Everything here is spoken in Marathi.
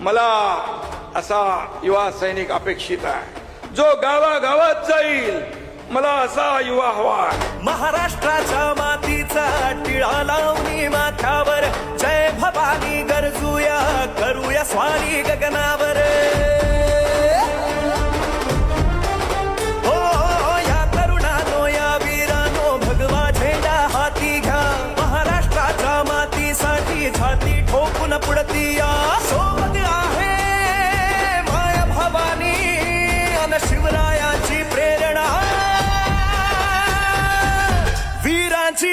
मला असा युवा सैनिक अपेक्षित आहे जो गावागावात जाईल. मला असा युवा हवा. महाराष्ट्राच्या मातीचा टिळा लावणी माथ्यावर जय भवानी गरजूया करूया स्वारी गगनावर. हो या तरुणानो या वीरानो भगवा झेंडा हाती घ्या. महाराष्ट्राच्या मातीसाठी छाती ठोकून पुढती या. सोबत आहे माया भवानी अन शिवरायाची प्रेरणा. वीरांची